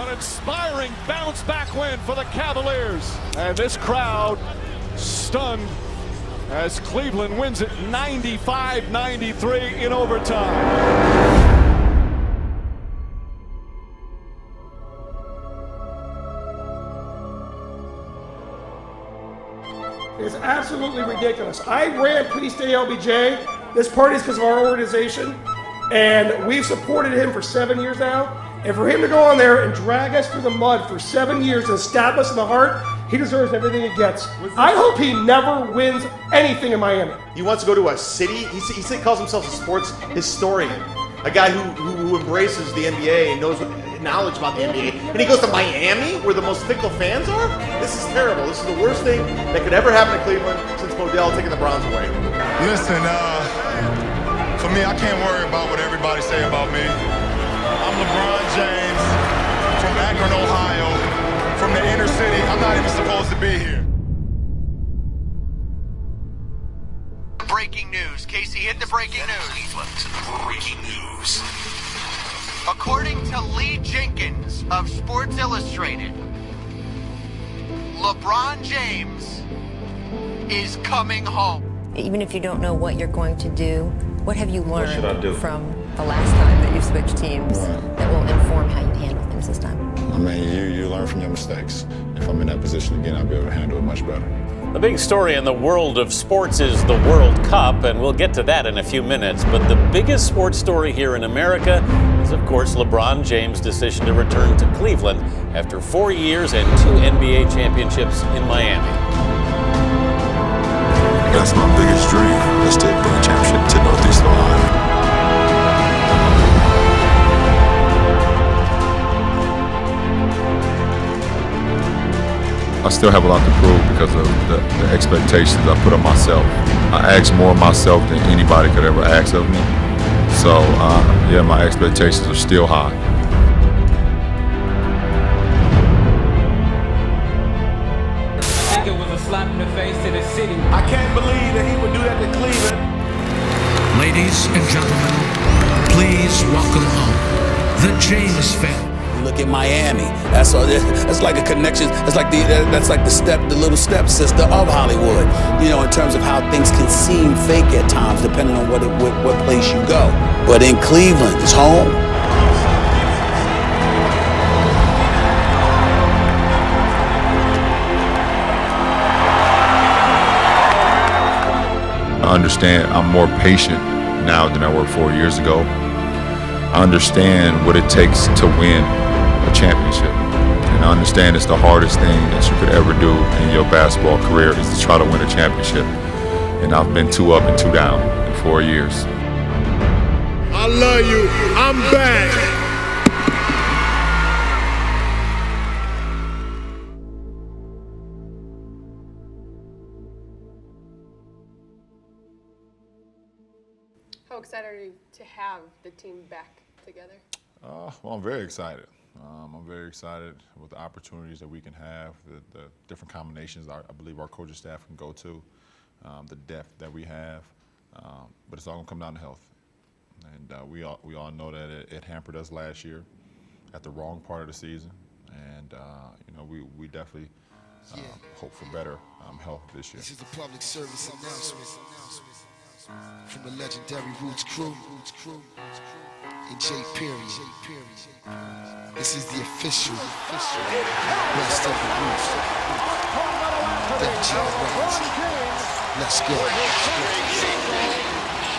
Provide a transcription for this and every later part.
An inspiring bounce-back win for the Cavaliers. And this crowd stunned as Cleveland wins it 95-93 in overtime. It's absolutely ridiculous. I ran Please Stay LBJ. This party is because of our organization, and we've supported him for 7 years now. And for him to go on there and drag us through the mud for 7 years and stab us in the heart, he deserves everything he gets. I hope he never wins anything in Miami. He wants to go to a city. He calls himself a sports historian, a guy who embraces the NBA and knows knowledge about the NBA. And he goes to Miami, where the most fickle fans are? This is terrible. This is the worst thing that could ever happen to Cleveland since Moal taking the Browns away. Listen, for me, I can't worry about what everybody say about me. I'm LeBron James from Akron, Ohio, from the inner city. I'm not even supposed to be here. Breaking news. Casey, hit the breaking news. Breaking news. According to Lee Jenkins of Sports Illustrated, LeBron James is coming home. Even if you don't know what you're going to do, what have you learned from the last time that you switched teams that will inform how you handle things this time? I mean, you learn from your mistakes. If I'm in that position again, I'll be able to handle it much better. The big story in the world of sports is the World Cup, and we'll get to that in a few minutes. But the biggest sports story here in America is, of course, LeBron James' decision to return to Cleveland after 4 years and 2 NBA championships in Miami. That's my biggest dream, is to bring a championship to Northeast Ohio. I still have a lot to prove because of the expectations I put on myself. I ask more of myself than anybody could ever ask of me. So, yeah, my expectations are still high. I think it was a slap in the face to the city. I can't believe that he would do that to Cleveland. Ladies and gentlemen, please welcome home the James family. Look at Miami. That's like a connection. That's like the little stepsister of Hollywood. You know, in terms of how things can seem fake at times, depending on what place you go. But in Cleveland, it's home. I understand I'm more patient now than I were 4 years ago. I understand what it takes to win a championship. And I understand it's the hardest thing that you could ever do in your basketball career is to try to win a championship. And I've been 2 up and 2 down in 4 years. I love you. I'm back. How excited are you to have the team back together? Well, I'm very excited. I'm very excited with the opportunities that we can have, the different combinations I believe our coaching staff can go to, the depth that we have. But it's all going to come down to health. And we all know that it hampered us last year at the wrong part of the season. And, we definitely hope for better health this year. This is a public service announcement from the legendary Roots Crew and J. Perry. This is the official West of the Roots. Def Jam Records. Let's go.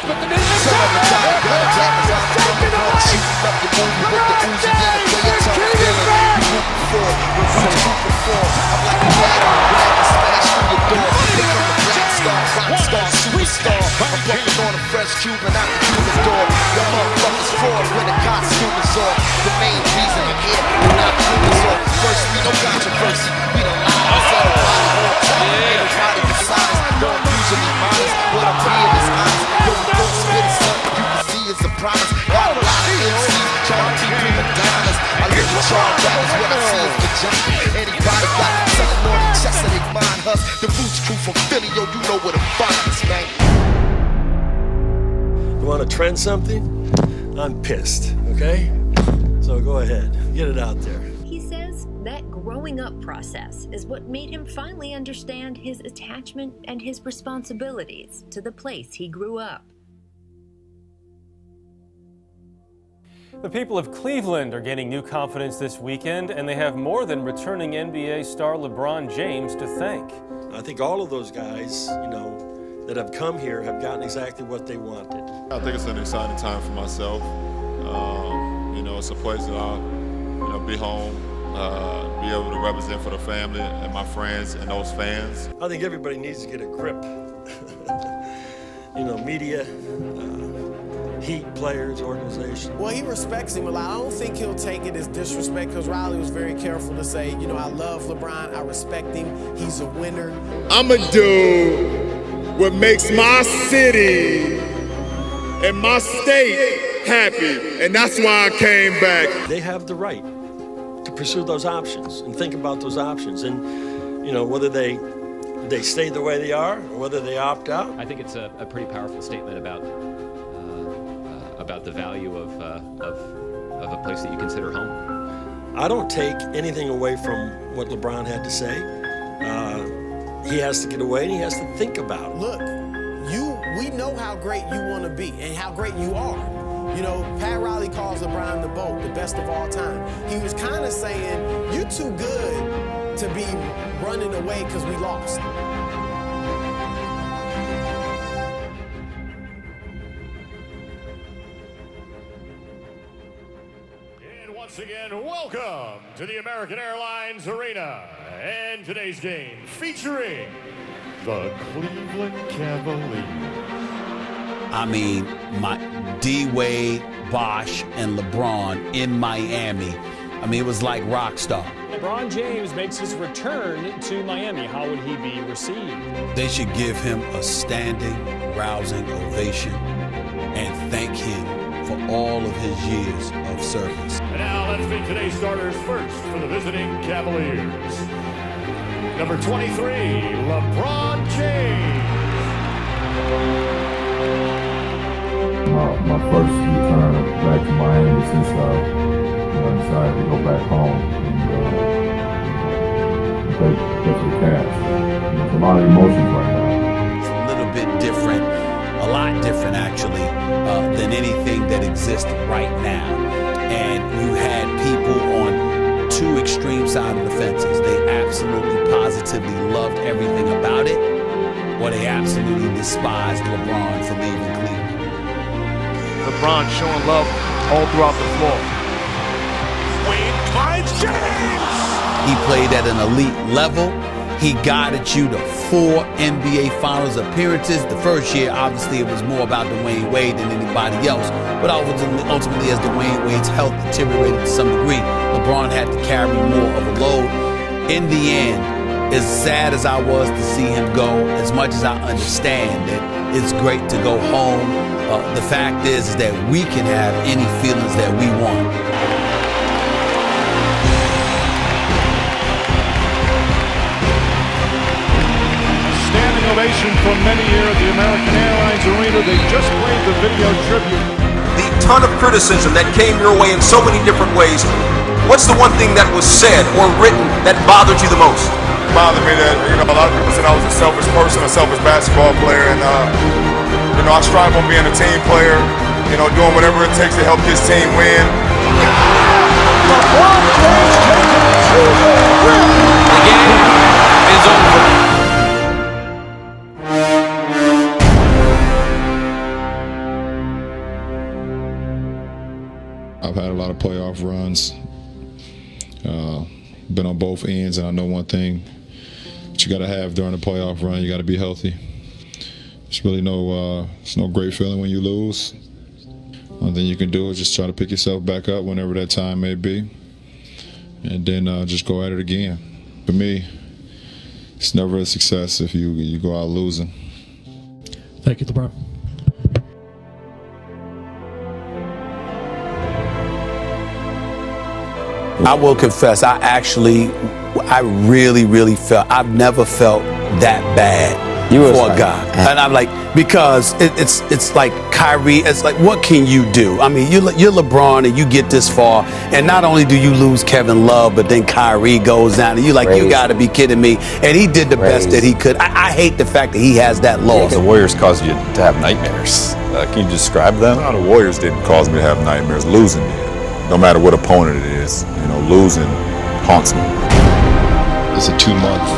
But the some of the time, got rappers out the number, shooting up the movie with the Uzi and the way it's all feeling. You rooting for it, we're rooting for. I'm like a ladder, grab and smash through your door. Pick up a black star, rock star, superstar. I'm bumping on a fresh Cuban out the Cuban door. Your motherfuckers fraud when the costume is off. The main reason I'm here, we're not Cuban's off. First, we no controversy, we don't lie. It's everybody on time, everybody beside us. Don't usually mind us, what I'm being is honest. Don't spit it, son, you can see it's a promise. Got a lot of MCs trying to keep prima donnas. I look at y'all rappers, what I see is vagina. Anybody got something on their chest that they mind us? The Roots Crew from Philly, yo, you know where to find us, man. You want to trend something? I'm pissed, okay? So go ahead, get it out there. He's growing up process is what made him finally understand his attachment and his responsibilities to the place he grew up. The people of Cleveland are gaining new confidence this weekend, and they have more than returning NBA star LeBron James to thank. I think all of those guys, that have come here have gotten exactly what they wanted. I think it's an exciting time for myself. It's a place that I'll, be home, be able to represent for the family and my friends and those fans. I think everybody needs to get a grip. Media, Heat, players, organization. Well, he respects him a lot. I don't think he'll take it as disrespect, because Riley was very careful to say, I love LeBron, I respect him, he's a winner. I'ma do what makes my city and my state happy, and that's why I came back. They have the right to pursue those options and think about those options, and whether they stay the way they are or whether they opt out. I think it's a pretty powerful statement about the value of a place that you consider home. I don't take anything away from what LeBron had to say. He has to get away and he has to think about it. Look, we know how great you want to be and how great you are. Pat Riley calls LeBron the GOAT, the best of all time. He was kind of saying, you're too good to be running away because we lost. And once again, welcome to the American Airlines Arena and today's game featuring the Cleveland Cavaliers. I mean, my D-Wade, Bosh, and LeBron in Miami. I mean, it was like rock star. LeBron James makes his return to Miami. How would he be received? They should give him a standing, rousing ovation and thank him for all of his years of service. And now let's meet today's starters first for the visiting Cavaliers. Number 23, LeBron James. My first return back to Miami since I decided to go back home and play for the Cavs. There's a lot of emotions right now. It's a little bit different, a lot different actually, than anything that exists right now. And you had people on two extreme sides of the fences. They absolutely, positively loved everything about it, or they absolutely despised LeBron for leaving Cleveland. LeBron showing love all throughout the floor. Wade finds James! He played at an elite level. He guided you to 4 NBA Finals appearances. The first year, obviously, it was more about Dwayne Wade than anybody else. But ultimately, as Dwayne Wade's health deteriorated to some degree, LeBron had to carry more of a load. In the end, as sad as I was to see him go, as much as I understand that it's great to go home, the fact is that we can have any feelings that we want. Standing ovation for many here at the American Airlines Arena. They just played the video tribute. The ton of criticism that came your way in so many different ways. What's the one thing that was said or written that bothered you the most? It bothered me that, a lot of people said I was a selfish person, a selfish basketball player, and I strive on being a team player, doing whatever it takes to help this team win. LeBron James takes it to the rim. The game is over. I've had a lot of playoff runs, been on both ends, and I know one thing that you got to have during the playoff run, you got to be healthy. It's really it's no great feeling when you lose. One thing you can do is just try to pick yourself back up whenever that time may be, and then just go at it again. For me, it's never a success if you go out losing. Thank you, LeBron. I will confess, I really, really felt, I've never felt that bad for a guy. And I'm like, because it's like Kyrie, it's like, what can you do? I mean, you're LeBron and you get this far, and not only do you lose Kevin Love, but then Kyrie goes down, and you're like, you got to be kidding me. And he did the best that he could. I hate the fact that he has that loss. The Warriors caused you to have nightmares. Can you describe them? No, the Warriors didn't cause me to have nightmares. Losing did. No matter what opponent it is, losing haunts me. It's a 2-month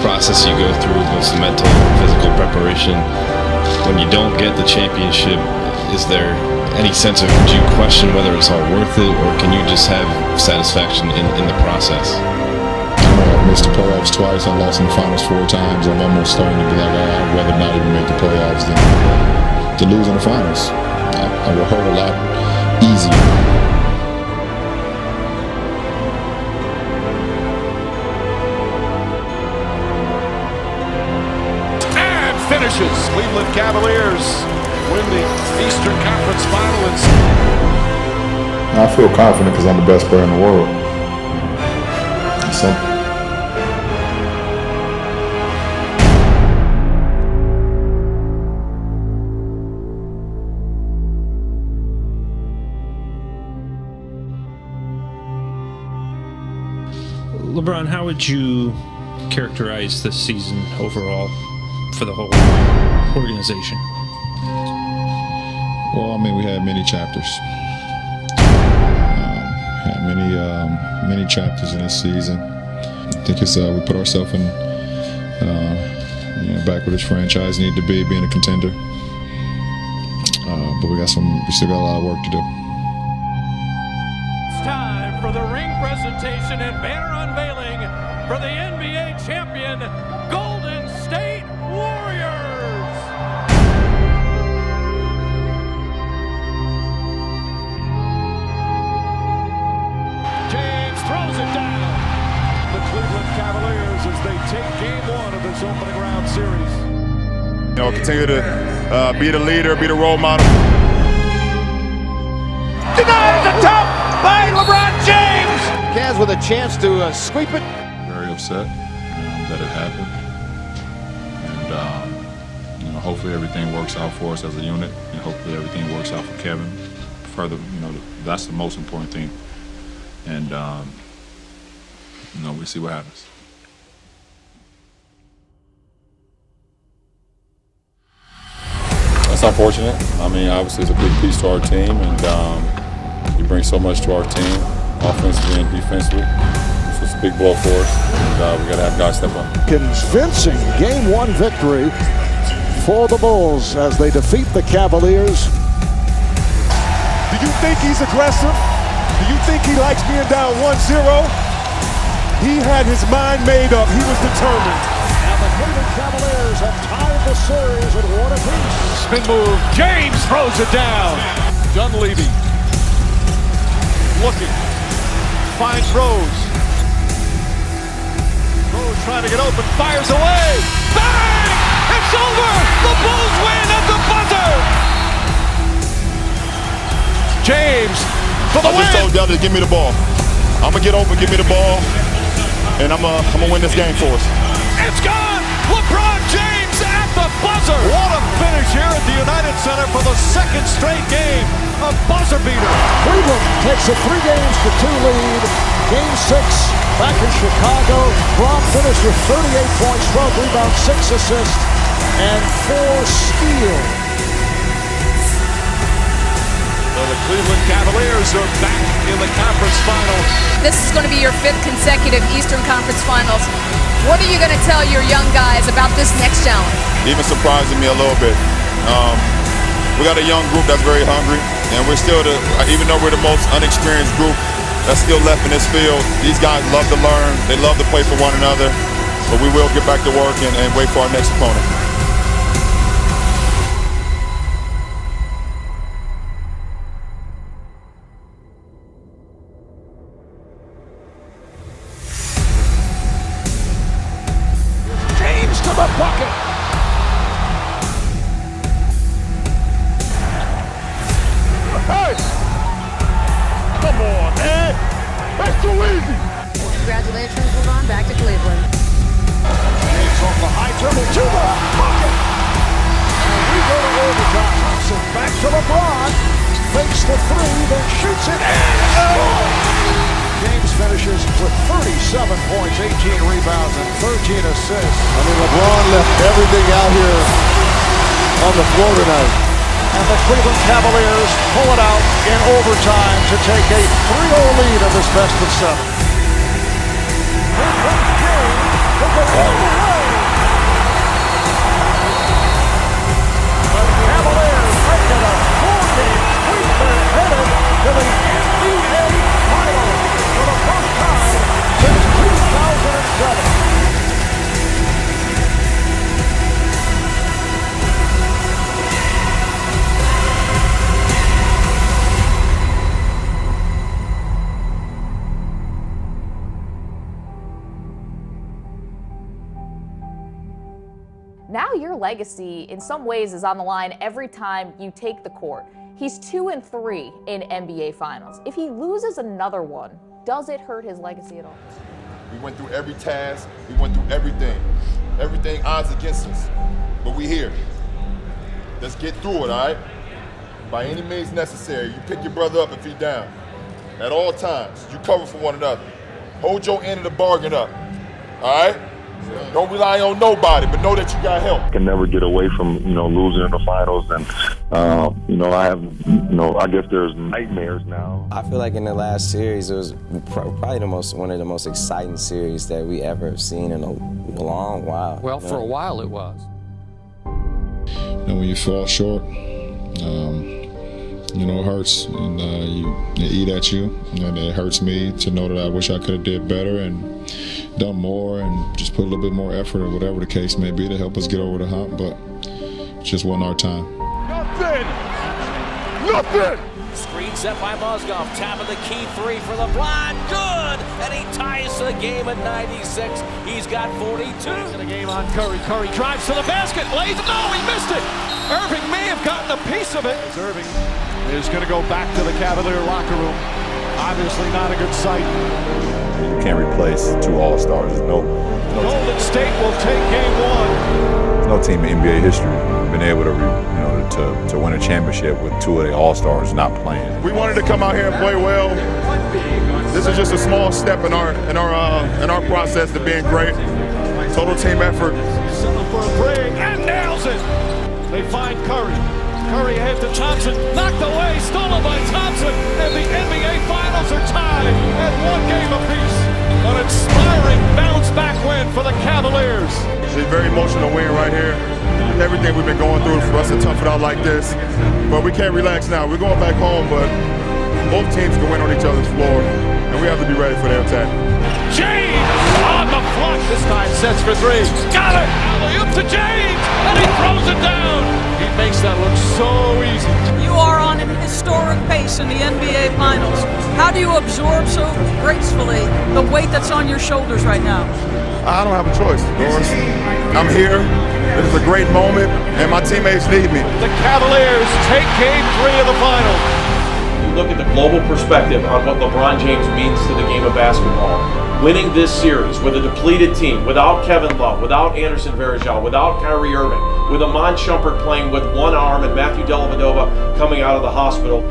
process you go through, both mental and physical preparation. When you don't get the championship, is there any sense of, do you question whether it's all worth it, or can you just have satisfaction in the process? I've missed the playoffs twice. I lost in the finals 4 times. I'm almost starting to be like, I'd rather not even make the playoffs than to lose in the finals. I will hurt a lot easier. Finishes. Cleveland Cavaliers win the Eastern Conference Finals. I feel confident because I'm the best player in the world. It's simple. LeBron, how would you characterize this season overall for the whole organization? Well, I mean, we had many chapters. Had many chapters in this season. I think it's we put ourselves in back where this franchise needed to be, being a contender. But we still got a lot of work to do. It's time for the ring presentation and banner unveiling for the NBA champion, Golden State Warriors. James throws it down. The Cleveland Cavaliers as they take game 1 of this opening round series. Continue to be the leader, be the role model. Denied at the top by LeBron James. Cavs with a chance to sweep it. Very upset that it happened. And hopefully everything works out for us as a unit, and hopefully everything works out for Kevin. Further, that's the most important thing. And we'll see what happens. That's unfortunate. I mean, obviously it's a big piece to our team, and he brings so much to our team, offensively and defensively. So it's a big blow for us, and we got to have guys step up. Convincing Game 1 victory for the Bulls as they defeat the Cavaliers. Do you think he's aggressive? Do you think he likes being down 1-0? He had his mind made up. He was determined. Now the Cleveland Cavaliers have tied the series at 1 apiece. Spin move. James throws it down. Dunleavy looking. Finds Rose. Rose trying to get open. Fires away. Bang! It's over! The Bulls win at the buzzer! James for the win! I just told Delta to give me the ball. I'm going to get open, give me the ball, and I'm gonna win this game for us. It's gone! LeBron James at the buzzer! What a finish here at the United Center for the second straight game. A buzzer beater. Cleveland takes a 3-2 lead. Game 6 back in Chicago. Bron finished with 38 points, 12 rebounds, 6 assists, and 4 steals. So the Cleveland Cavaliers are back in the conference finals. This is going to be your 5th consecutive Eastern Conference Finals. What are you going to tell your young guys about this next challenge? Even surprising me a little bit. We got a young group that's very hungry, and we're still even though we're the most unexperienced group that's still left in this field, these guys love to learn, they love to play for one another, but we will get back to work and wait for our next opponent. James to the bucket. Hey! Come on, man! That's too easy! Congratulations, LeBron. Back to Cleveland. James off the high dribble to the Thompson back to LeBron. Fakes the three, then shoots it in. James finishes with 37 points, 18 rebounds, and 13 assists. I mean, LeBron left everything out here on the floor tonight. And the Cleveland Cavaliers pull it out in overtime to take a 3-0 lead in this best of 7. Here comes James to go all the way. The Cavaliers make it a 4-game sweep. They're headed to the NBA Finals for the first time since 2007. Now your legacy, in some ways, is on the line every time you take the court. He's 2-3 in NBA Finals. If he loses another one, does it hurt his legacy at all? We went through every task. We went through everything. Everything odds against us. But we here. Let's get through it, all right? By any means necessary. You pick your brother up if he's down. At all times, you cover for one another. Hold your end of the bargain up, all right? Don't rely on nobody, but know that you got help. Can never get away from, losing in the finals. And, I have, I guess there's nightmares now. I feel like in the last series, it was probably one of the most exciting series that we ever have seen in a long while. Well, for a while it was. When you fall short, it hurts, and you eat at you, and it hurts me to know that I wish I could have did better and done more and just put a little bit more effort or whatever the case may be to help us get over the hump, but it just wasn't our time. Nothing! Screen set by Mozgov, tapping the key three for LeBron, good! And he ties the game at 96. He's got 42. In the game on Curry. Curry drives to the basket, lays it. No, he missed it! Irving may have gotten a piece of it. As Irving is going to go back to the Cavalier locker room. Obviously not a good sight. You can't replace two All-Stars. Golden State will take game one. No team in NBA history been able to win a championship with two of the All-Stars not playing. We wanted to come out here and play well. This is just a small step in our process to being great. Total team effort. Settle for a three and nails it. They find Curry. Curry ahead to Thompson, knocked away, stolen by Thompson, and the NBA Finals are tied at 1 game apiece. An inspiring bounce-back win for the Cavaliers. It's a very emotional win right here. Everything we've been going through for us to tough it out like this, but we can't relax now. We're going back home, but both teams can win on each other's floor, and we have to be ready for their attack. James on the flush. This time sets for three. Got it! Alley-oop to James, and he throws it down. He makes that look so easy. You are on an historic pace in the NBA Finals. How do you absorb so gracefully the weight that's on your shoulders right now? I don't have a choice, Doris. I'm here. This is a great moment, and my teammates need me. The Cavaliers take game 3 of the finals. You look at the global perspective on what LeBron James means to the game of basketball. Winning this series with a depleted team, without Kevin Love, without Anderson Varejao, without Kyrie Irving, with Iman Shumpert playing with one arm and Matthew Dellavedova coming out of the hospital.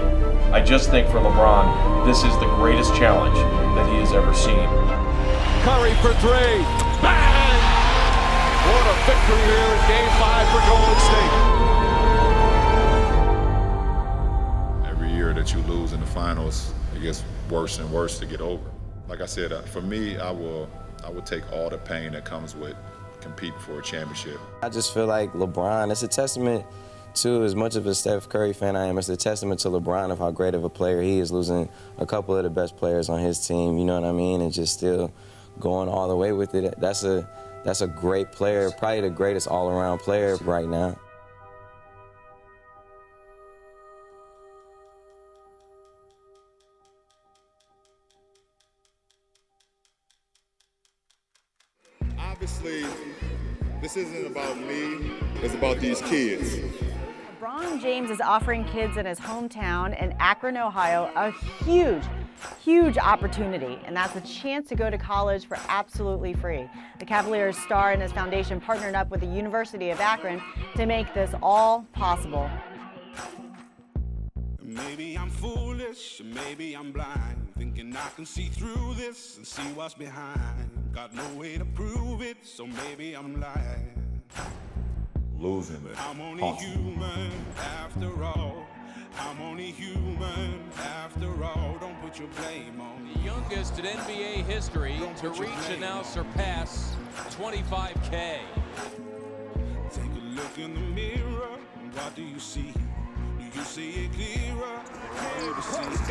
I just think for LeBron, this is the greatest challenge that he has ever seen. Curry for three. Bang! What a victory here in Game 5 for Golden State. Every year that you lose in the finals, it gets worse and worse to get over. Like I said, for me, I would take all the pain that comes with competing for a championship. I just feel like LeBron, it's a testament to, as much of a Steph Curry fan I am, it's a testament to LeBron of how great of a player he is, losing a couple of the best players on his team, you know what I mean, and just still going all the way with it. That's a great player, probably the greatest all-around player right now. Obviously, this isn't about me, it's about these kids. LeBron James is offering kids in his hometown in Akron, Ohio, a huge opportunity, and that's a chance to go to college for absolutely free. The Cavaliers star and his foundation partnered up with the University of Akron to make this all possible. maybe I'm foolish, or maybe I'm blind, thinking I can see through this and see what's behind. Got no way to prove it, so maybe I'm lying. Losing it. I'm only human after all. I'm only human after all. Don't put your blame on me. The youngest in NBA history to reach and now surpass 25K. Take a look in the mirror. What do you see? Do you see it clearer? Maybe see. He did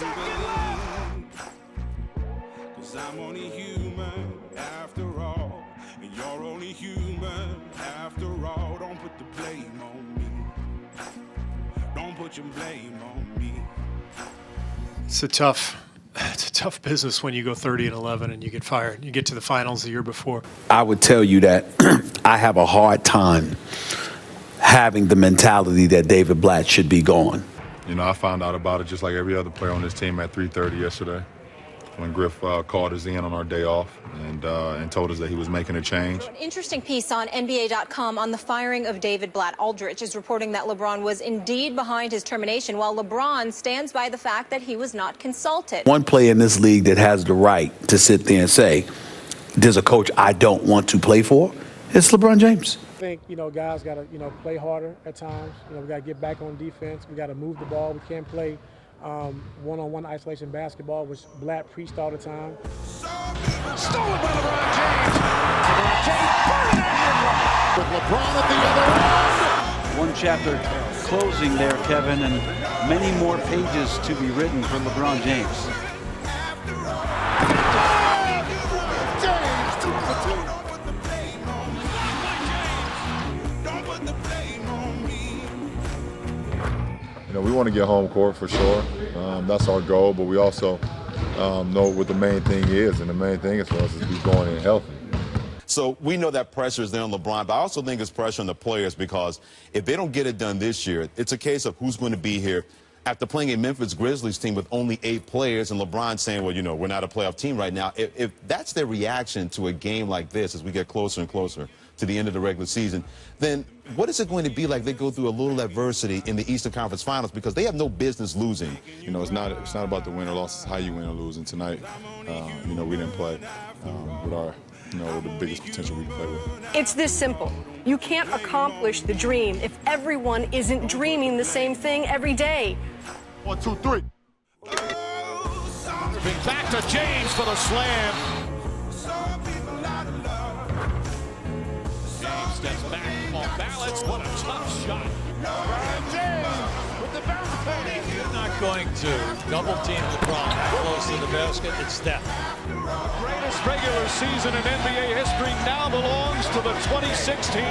it! Cause I'm only human after all. And you're only human after all. Don't put the blame on me. Don't put your blame on me. It's a tough business when you go 30-11 and you get fired. You get to the finals the year before. I would tell you that I have a hard time having the mentality that David Blatt should be gone. You know, I found out about it just like every other player on this team at 3:30 yesterday, when Griff called us in on our day off and told us that he was making a change. An interesting piece on NBA.com on the firing of David Blatt. Aldrich is reporting that LeBron was indeed behind his termination, while LeBron stands by the fact that he was not consulted. One player in this league that has the right to sit there and say, there's a coach I don't want to play for, it's LeBron James. I think, guys got to, play harder at times. We got to get back on defense. We got to move the ball. We can't play one-on-one isolation basketball, which Blatt preached all the time. Stolen by LeBron James. LeBron James burning it with LeBron at the other end. One chapter closing there, Kevin, and many more pages to be written for LeBron James. We want to get home court for sure. That's our goal, but we also know what the main thing is, and the main thing is for us is be going in healthy. So we know that pressure is there on LeBron, but I also think it's pressure on the players because if they don't get it done this year, it's a case of who's going to be here. After playing a Memphis Grizzlies team with only 8 players and LeBron saying, well, we're not a playoff team right now, if that's their reaction to a game like this as we get closer and closer to the end of the regular season, then what is it going to be like they go through a little adversity in the Eastern Conference Finals because they have no business losing? It's not about the win or loss, it's how you win or lose. And tonight, we didn't play with our, the biggest potential we can play with. It's this simple. You can't accomplish the dream if everyone isn't dreaming the same thing every day. 1, 2, 3. Back to James for the slam. James steps back off balance. What a tough shot. LeBron James with the bounce penny. You're not going to double team LeBron close to the basket. It's Steph. Greatest regular season in NBA history now belongs to the 2016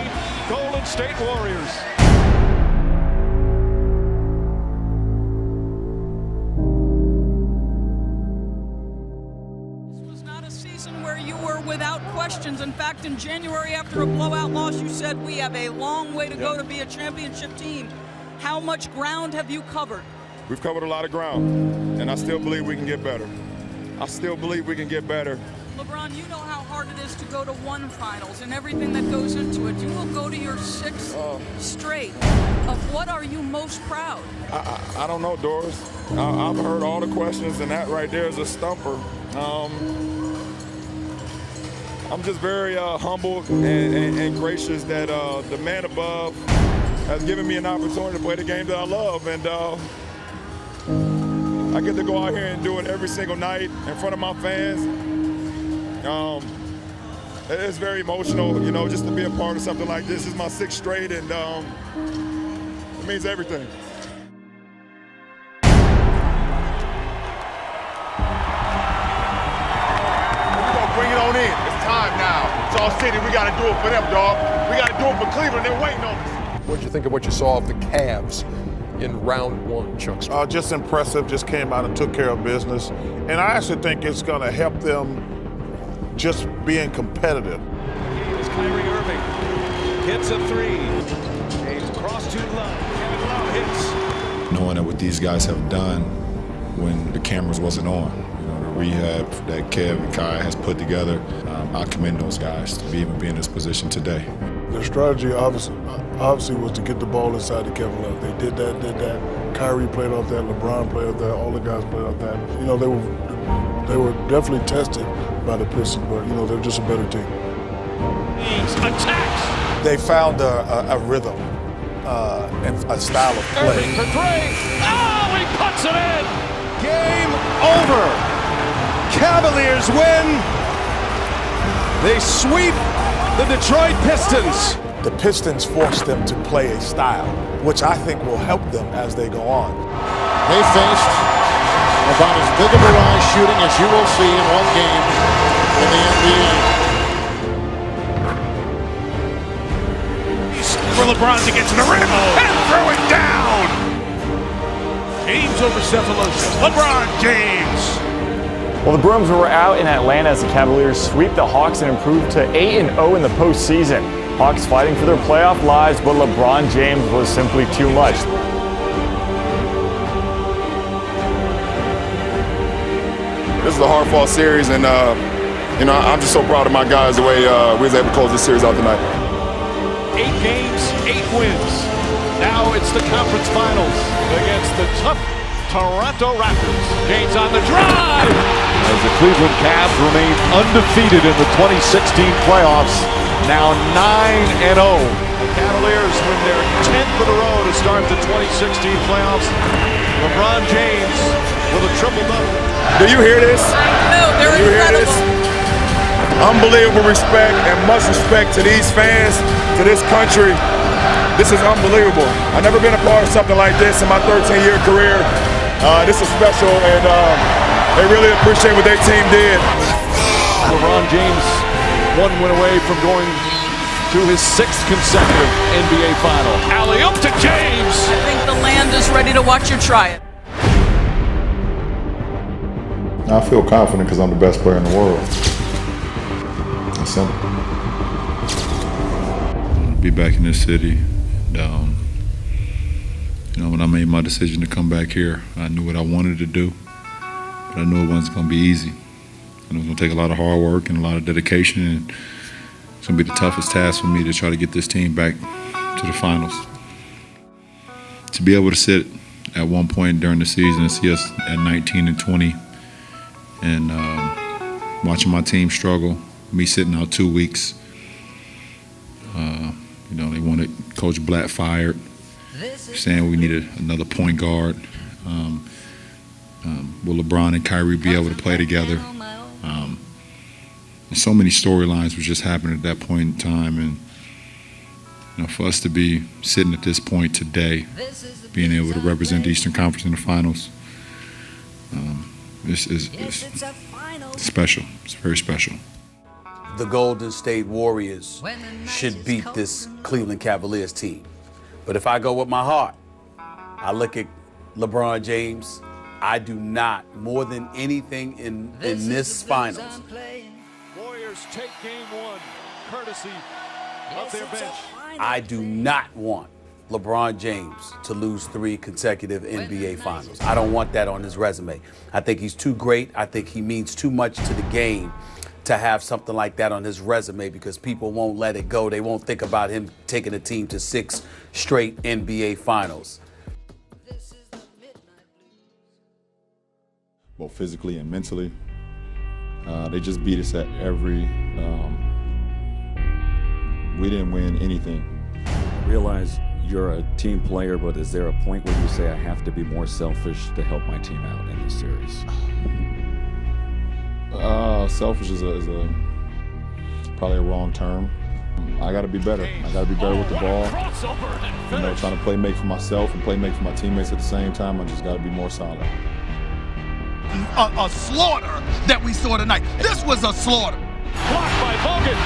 Golden State Warriors. Without questions. In fact, in January, after a blowout loss, you said we have a long way to go to be a championship team. How much ground have you covered? We've covered a lot of ground, and I still believe we can get better. LeBron, you know how hard it is to go to one finals and everything that goes into it. You will go to your 6th straight. Of what are you most proud? I don't know, Doris. I've heard all the questions, and that right there is a stumper. I'm just very humbled and gracious that the man above has given me an opportunity to play the game that I love. And I get to go out here and do it every single night in front of my fans. It's very emotional, just to be a part of something like this. This is my 6th straight, and it means everything. Bring it on in. It's time now. It's all city. We got to do it for them, dog. We got to do it for Cleveland. They're waiting on us. What did you think of what you saw of the Cavs in round 1, Chuck? Just impressive. Just came out and took care of business. And I actually think it's going to help them just being competitive. Here's Kyrie Irving. Hits a 3. James across to Love. Kevin Love hits. Knowing that what these guys have done when the cameras wasn't on, the rehab that Kev and Kai has put together, I commend those guys to even be in this position today. Their strategy obviously was to get the ball inside to Kevin Love. They did that. Kyrie played off that. LeBron played off that. All the guys played off that. You know, they were definitely tested by the Pistons, but you know, they're just a better team. Attacks. They found a rhythm and a style of play. Irving for three. Oh, he puts it in. Game over. Cavaliers win. They sweep the Detroit Pistons. The Pistons forced them to play a style, which I think will help them as they go on. They faced about as big a barrage shooting as you will see in one game in the NBA. For LeBron to get to the rim and throw it down. James over Cephalosha. LeBron James. Well, the Brooms were out in Atlanta as the Cavaliers sweep the Hawks and improve to 8-0 in the postseason. Hawks fighting for their playoff lives, but LeBron James was simply too much. This is a hard-fought series, and you know, I'm just so proud of my guys the way we was able to close this series out tonight. 8 games, 8 wins. Now it's the conference finals against the tough Toronto Raptors. James on the drive. As the Cleveland Cavs remain undefeated in the 2016 playoffs, now 9-0. The Cavaliers win their 10th in a row to start the 2016 playoffs. LeBron James with a triple-double. Do you hear this? No, they're incredible. Unbelievable respect and much respect to these fans, to this country. This is unbelievable. I've never been a part of something like this in my 13-year career. This is special, and they really appreciate what their team did. LeBron James 1 win away from going to his 6th consecutive NBA final. Alley-oop to James. I think the land is ready to watch you try it. I feel confident because I'm the best player in the world. It's simple. Be back in this city. And, you know, when I made my decision to come back here, I knew what I wanted to do, but I knew it wasn't going to be easy. And it was going to take a lot of hard work and a lot of dedication, and it's going to be the toughest task for me to try to get this team back to the finals. To be able to sit at one point during the season and see us at 19-20 and watching my team struggle, me sitting out 2 weeks. You know, they wanted Coach Blatt fired, saying we needed another point guard. Will LeBron and Kyrie be able to play together? And so many storylines were just happening at that point in time, and you know, for us to be sitting at this point today, being able to represent the Eastern Conference in the finals, it's special. It's very special. The Golden State Warriors should beat this Cleveland Cavaliers team. But if I go with my heart, I look at LeBron James. I do not, more than anything in this finals. Warriors take game 1, courtesy of their bench. I do not want LeBron James to lose 3 consecutive NBA finals. I don't want that on his resume. I think he's too great. I think he means too much to the game to have something like that on his resume, because people won't let it go. They won't think about him taking a team to 6 straight NBA finals. Both physically and mentally. They just beat us at every, we didn't win anything. Realize you're a team player, but is there a point where you say, I have to be more selfish to help my team out in this series? Selfish is probably a wrong term. I got to be better. I got to be better with the ball. You know, trying to play make for myself and play make for my teammates at the same time. I just got to be more solid. A slaughter that we saw tonight. This was a slaughter. Blocked by Bogut.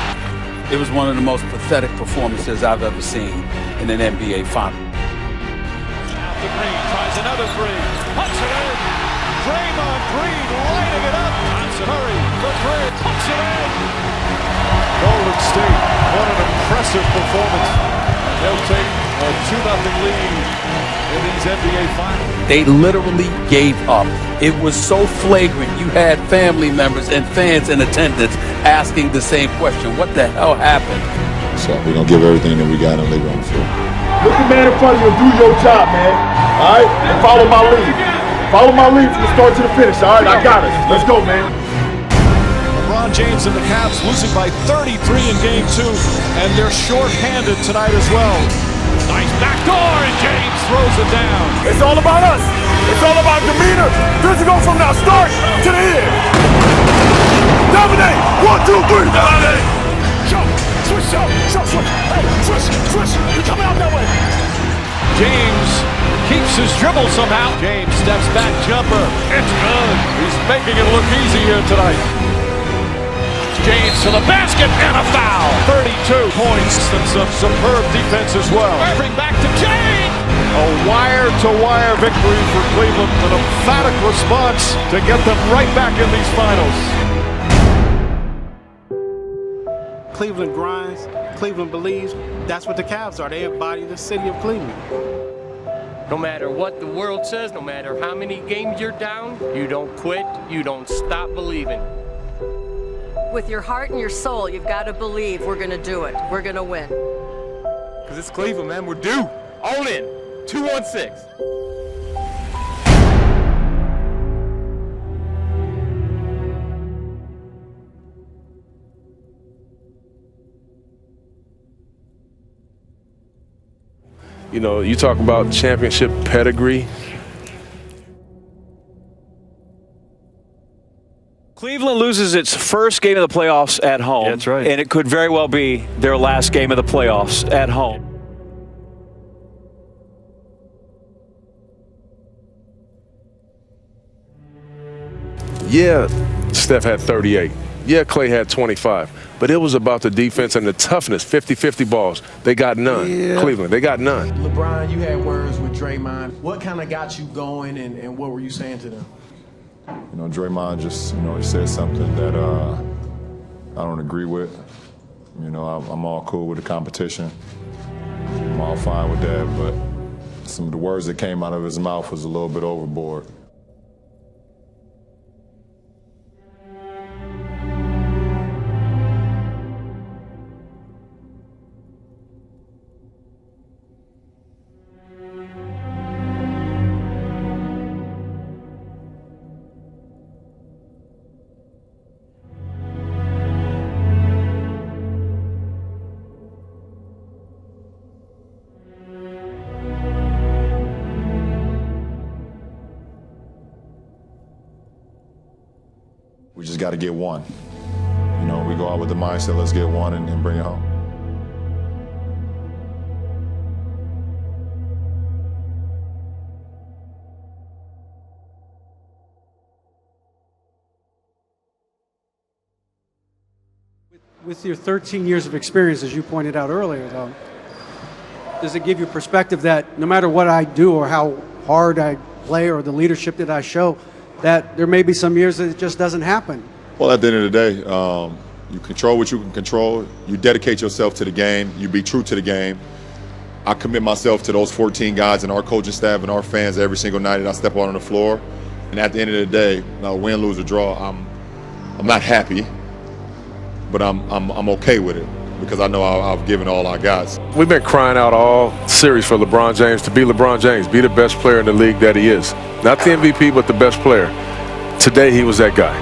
It was one of the most pathetic performances I've ever seen in an NBA final. Out to Green, tries another 3. Puts it in. Draymond Green lighting it up. Johnson, hurry for 3. Puts it in. Golden State, what an impressive performance. They'll take a 2-0 lead in these NBA finals. They literally gave up. It was so flagrant. You had family members and fans in attendance asking the same question. What the hell happened? So we're going to give everything that we got and leave it on the floor. Look the man in front of you and do your job, man. All right? And follow my lead. Follow my lead from the start to the finish. All right? I got it. Let's go, man. LeBron James and the Cavs losing by 33 in Game 2, and they're short-handed tonight as well. Nice backdoor, and James throws it down. It's all about us. It's all about demeanor. Physical from the start to the end. Dominate. 1, 2, 3. Dominate. Switch. Hey, switch. You coming out that way. James keeps his dribble somehow. James steps back, jumper. It's good. He's making it look easy here tonight. James to the basket and a foul. 32 points and some superb defense as well. Irving back to James. A wire-to-wire victory for Cleveland. An emphatic response to get them right back in these finals. Cleveland grinds, Cleveland believes. That's what the Cavs are. They embody the city of Cleveland. No matter what the world says, no matter how many games you're down, you don't quit, you don't stop believing. With your heart and your soul, you've got to believe we're going to do it. We're going to win. Because it's Cleveland, man. We're due. All in. 2-1-6. You know, you talk about championship pedigree. Cleveland loses its first game of the playoffs at home. That's right. And it could very well be their last game of the playoffs at home. Yeah, Steph had 38. Yeah, Clay had 25. But it was about the defense and the toughness, 50-50 balls. They got none. Yeah. Cleveland, they got none. LeBron, you had words with Draymond. What kind of got you going, and what were you saying to them? You know, Draymond just, he said something that I don't agree with. You know, I'm all cool with the competition. I'm all fine with that, but some of the words that came out of his mouth was a little bit overboard. We just got to get one. You know, we go out with the mindset, let's get one and bring it home. With your 13 years of experience, as you pointed out earlier, though, does it give you perspective that no matter what I do or how hard I play or the leadership that I show, that there may be some years that it just doesn't happen? Well, at the end of the day, you control what you can control. You dedicate yourself to the game. You be true to the game. I commit myself to those 14 guys and our coaching staff and our fans every single night that I step out on the floor. And at the end of the day, win, lose, or draw, I'm not happy, but I'm okay with it because I know I've given all I got. We've been crying out all series for LeBron James to be LeBron James, be the best player in the league that he is. Not the MVP, but the best player. Today, he was that guy.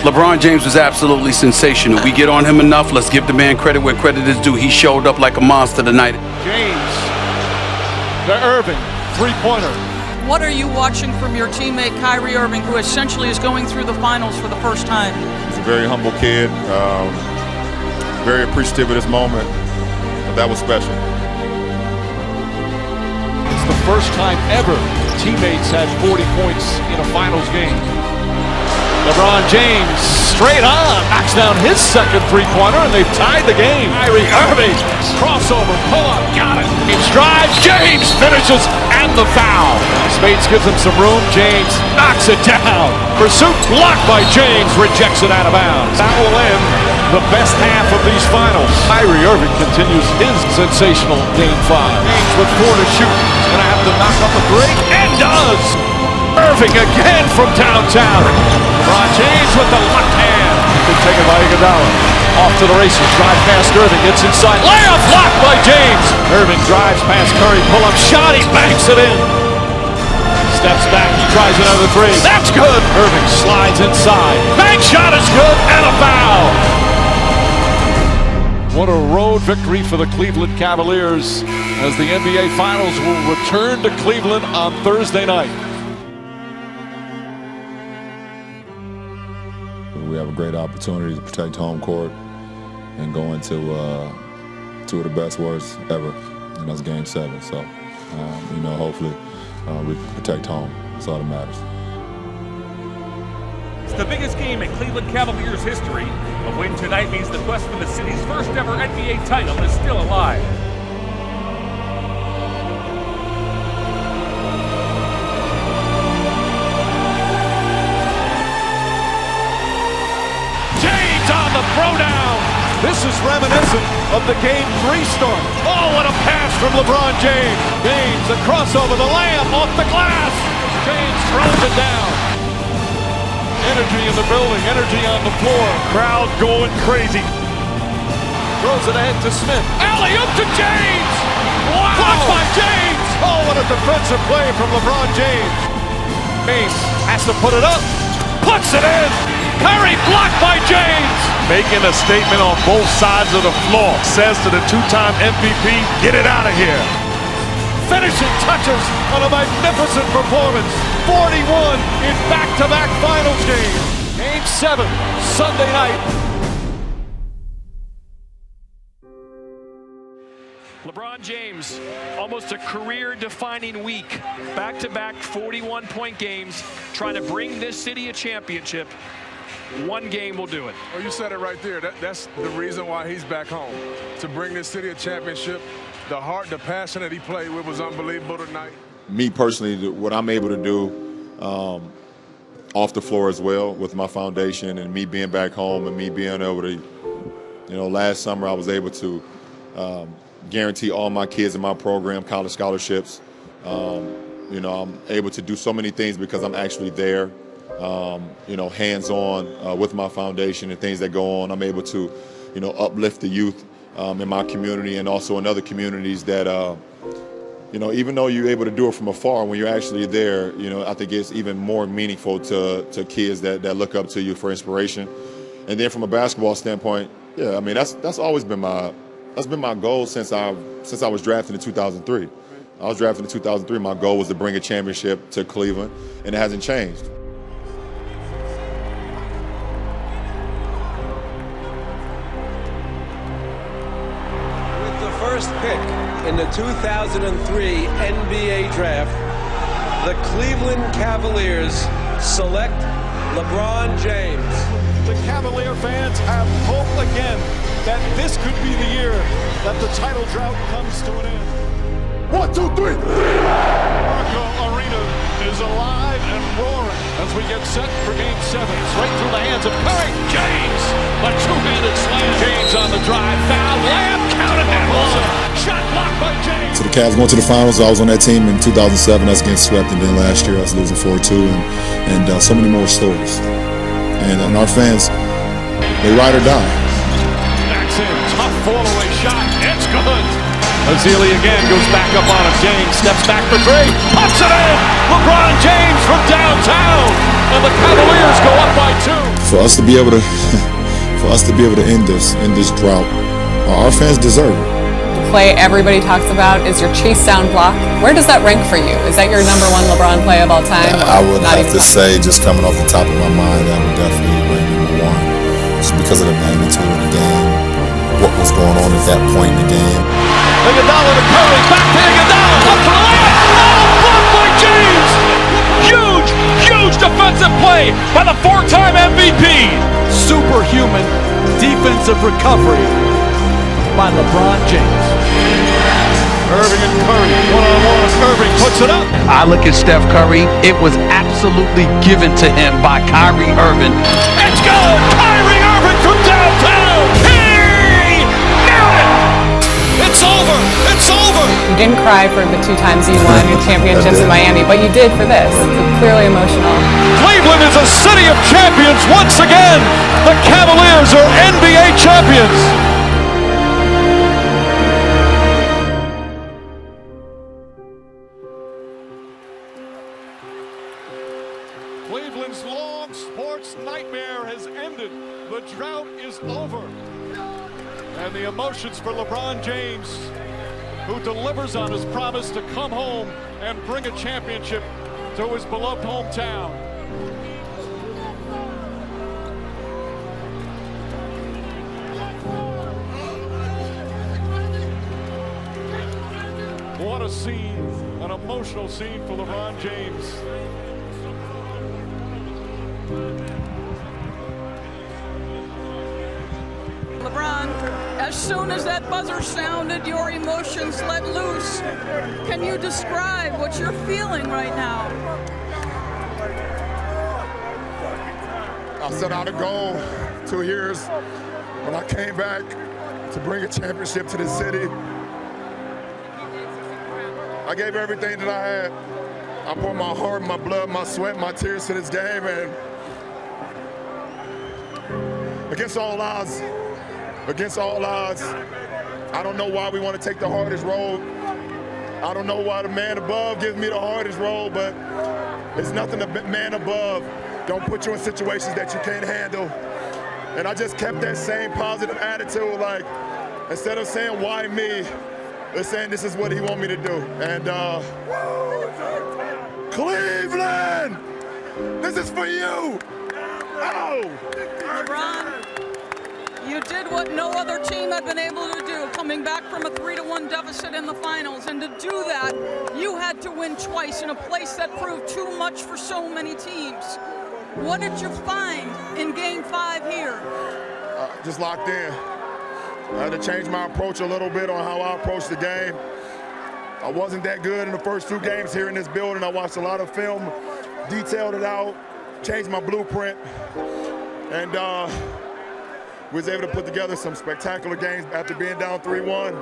LeBron James was absolutely sensational. We get on him enough. Let's give the man credit where credit is due. He showed up like a monster tonight. James to Irving, three-pointer. What are you watching from your teammate Kyrie Irving, who essentially is going through the finals for the first time? He's a very humble kid, very appreciative of this moment, but that was special. It's the first time ever teammates had 40 points in a finals game. LeBron James straight on, knocks down his second three-pointer, and they've tied the game. Kyrie Irving, crossover, pull-up, got it. James drives, James finishes, and the foul. Spades gives him some room, James knocks it down. Pursuit blocked by James, rejects it out of bounds. That will end the best half of these finals. Kyrie Irving continues his sensational Game 5. James with 4 to shoot. He's going to have to knock up a three, and does. Irving again from downtown. LeBron James with the left hand. Irving taken by Iguodala. Off to the races, drive past Irving, gets inside. Layup blocked by James. Irving drives past Curry, pull-up shot, he banks it in. Steps back, he tries another three. That's good. Irving slides inside. Bank shot is good, and a foul. What a road victory for the Cleveland Cavaliers as the NBA Finals will return to Cleveland on Thursday night. We have a great opportunity to protect home court and go into two of the best worst ever, and that's Game 7. So, hopefully we protect home. That's all that matters. It's the biggest game in Cleveland Cavaliers history. A win tonight means the quest for the city's first ever NBA title is still alive. James on the throwdown. This is reminiscent of the Game 3 start. Oh, what a pass from LeBron James. James, the crossover, the layup off the glass. James throws it down. Energy in the building, energy on the floor. Crowd going crazy. Throws it ahead to Smith. Alley-oop to James! Wow! Blocked by James! Oh, what a defensive play from LeBron James. James has to put it up. Puts it in! Curry blocked by James! Making a statement on both sides of the floor. Says to the two-time MVP, get it out of here. Finishing touches on a magnificent performance. 41 in back-to-back finals games. Game 7, Sunday night. LeBron James, almost a career-defining week. Back-to-back 41-point games, trying to bring this city a championship. One game will do it. Well, you said it right there. That's the reason why he's back home. To bring this city a championship. The heart, the passion that he played with was unbelievable tonight. Me personally, what I'm able to do off the floor as well with my foundation and me being back home and me being able to, last summer I was able to guarantee all my kids in my program college scholarships. I'm able to do so many things because I'm actually there, hands-on with my foundation and things that go on. I'm able to, uplift the youth in my community and also in other communities that, even though you're able to do it from afar, when you're actually there, I think it's even more meaningful to kids that look up to you for inspiration. And then from a basketball standpoint, that's always been my goal since I was drafted in 2003. I was drafted in 2003. My goal was to bring a championship to Cleveland, and it hasn't changed. First pick in the 2003 NBA draft, the Cleveland Cavaliers select LeBron James. The Cavalier fans have hope again that this could be the year that the title drought comes to an end. 1, 2, 3. Marco Arena is alive and roaring as we get set for Game 7. Straight through the hands of Curry. James, a two-handed slam. James on the drive. Foul. Layup. Counted that ball. Shot blocked by James. So the Cavs going to the finals. I was on that team in 2007. I was getting swept, and then last year I was losing 4-2, and so many more stories. And our fans, they ride or die. That's in. Tough fall-away shot. It's good. Azili again goes back up on him. James steps back for three. Puts it in. LeBron James from downtown, and the Cavaliers go up by 2. For us to be able to end this drought, our fans deserve it. The play everybody talks about is your chase down block. Where does that rank for you? Is that your #1 LeBron play of all time? I would have to say, just coming off the top of my mind, that would definitely rank #1, just because of the magnitude of the game, what was going on at that point in the game. Iguodala to Curry, back to Iguodala, up for the layup. Oh, blocked by James! Huge defensive play by the 4-time MVP. Superhuman defensive recovery by LeBron James. Irving and Curry, one-on-one. Irving puts it up. I look at Steph Curry. It was absolutely given to him by Kyrie Irving. It's good! Kyrie Irving from downtown! He nailed it! It's over! It's over! didn't cry for the 2 times you won your championships in Miami, but you did for this. It's clearly emotional. Cleveland is a city of champions once again. The Cavaliers are NBA champions. Cleveland's long sports nightmare has ended. The drought is over. And the emotions for LeBron James, who delivers on his promise to come home and bring a championship to his beloved hometown. What a scene, an emotional scene for LeBron James. LeBron, as soon as that buzzer sounded, your emotions let loose. Can you describe what you're feeling right now? I set out a goal 2 years when I came back to bring a championship to this city. I gave everything that I had. I poured my heart, my blood, my sweat, my tears to this game, and against all odds, I don't know why we want to take the hardest road. I don't know why the man above gives me the hardest road, but it's nothing the man above don't put you in situations that you can't handle. And I just kept that same positive attitude, like, instead of saying, why me, they're saying this is what he want me to do. And Cleveland, this is for you. Oh. LeBron, you did what no other team had been able to do, coming back from a 3-1 deficit in the finals. And to do that, you had to win twice in a place that proved too much for so many teams. What did you find in Game 5 here? Just locked in. I had to change my approach a little bit on how I approach the game. I wasn't that good in the first 2 games here in this building. I watched a lot of film, detailed it out, changed my blueprint, and was able to put together some spectacular games after being down 3-1.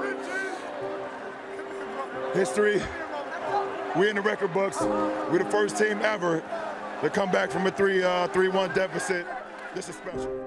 History, we're in the record books. We're the first team ever to come back from a 3-1 deficit. This is special.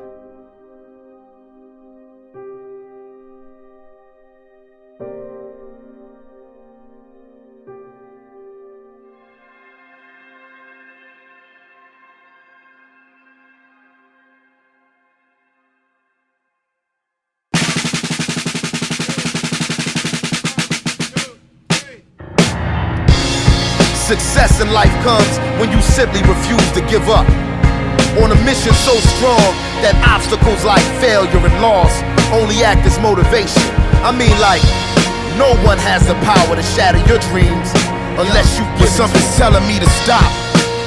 Success in life comes when you simply refuse to give up. On a mission so strong that obstacles like failure and loss only act as motivation. I mean, like, no one has the power to shatter your dreams unless you give something's telling me to stop.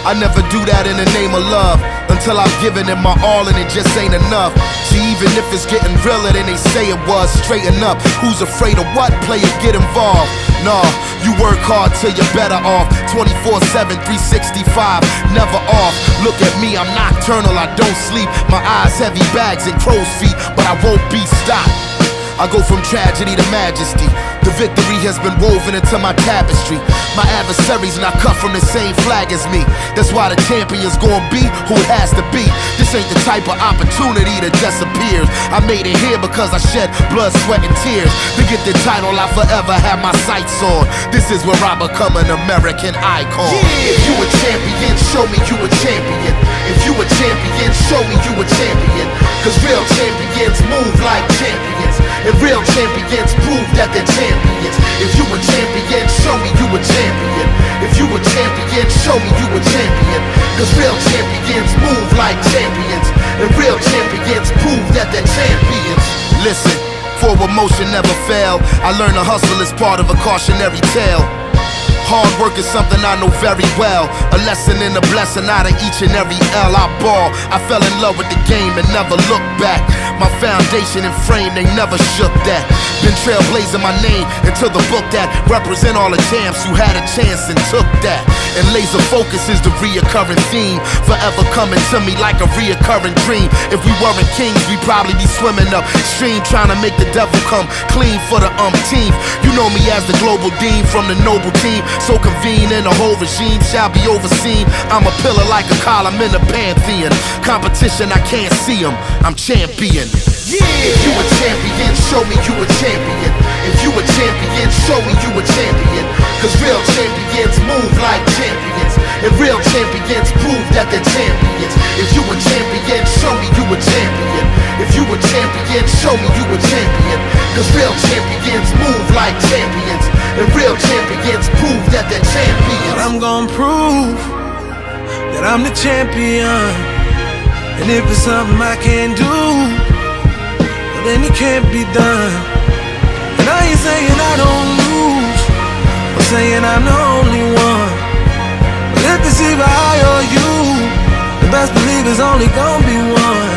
I never do that in the name of love until I've given it my all and it just ain't enough. See, even if it's getting realer than they say it was, straighten up. Who's afraid of what? Play it, get involved. Nah, you work hard till you're better off. 24/7, 365, never off. Look at me, I'm nocturnal, I don't sleep. My eyes heavy bags and crow's feet, but I won't be stopped. I go from tragedy to majesty. The victory has been woven into my tapestry. My adversaries not cut from the same flag as me. That's why the champion's gonna be who it has to be. This ain't the type of opportunity that just appears. I made it here because I shed blood, sweat, and tears. To get the title I forever have my sights on. This is where I become an American icon. If you a champion, show me you a champion. If you a champion, show me you a champion. Cause real champions move like champions. And real champions prove that they're champions. If you a champion, show me you a champion. If you a champion, show me you a champion. Cause real champions move like champions. And real champions prove that they're champions. Listen, forward motion never fail. I learned to hustle is part of a cautionary tale. Hard work is something I know very well. A lesson and a blessing out of each and every L I ball. I fell in love with the game and never looked back. My foundation and frame, they never shook that. Been trailblazing my name into the book that represent all the champs who had a chance and took that. And laser focus is the reoccurring theme, forever coming to me like a reoccurring dream. If we weren't kings, we'd probably be swimming upstream, trying to make the devil come clean for the umpteenth. You know me as the global dean from the noble team, so convene and the whole regime shall be overseen. I'm a pillar like a column in the pantheon. Competition, I can't see them, I'm champion. Yeah. If you a champion, show me you a champion. If you a champion, show me you a champion. Cause real champions move like champions, and real champions prove that they're champions. If you a champion, show me you a champion. If you a champion, show me you a champion. Cause real champions move like champions, and real champions prove that they're champions. But I'm gonna prove that I'm the champion. And if it's something I can't do, well then it can't be done. And I ain't saying I don't lose, I'm saying I'm the only one. But if it's either I or you, the best believe it's only gonna be one.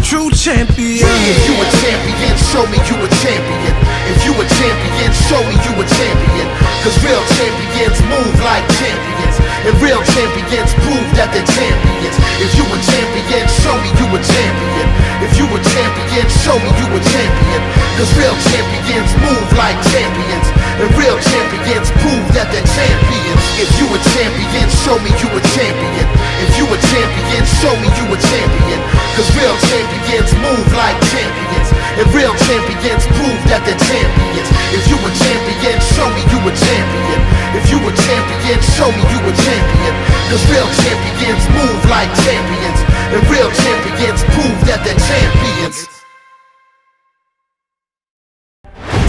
True champion. Yeah. If you a champion, show me you a champion. If you a champion, show me you a champion. Cause real champions move like champions, and real champions prove that they're champions. If you a champion, show me you a champion. If you a champion, show me you a champion. Cause real champions move like champions, and real champions prove that they're champions. If you a champion, show me you a champion. If you a champion, show me you a champion. Cause real champions move like champions, and real champions prove that they're champions. If you a champion, show me you a champion. If you a champion, show me you a champion. Cause real champions move like champions, and real champions prove that they're champions.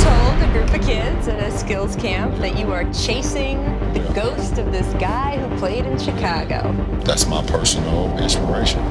Told a group of kids at a skills camp that you are chasing the ghost of this guy who played in Chicago. That's my personal inspiration.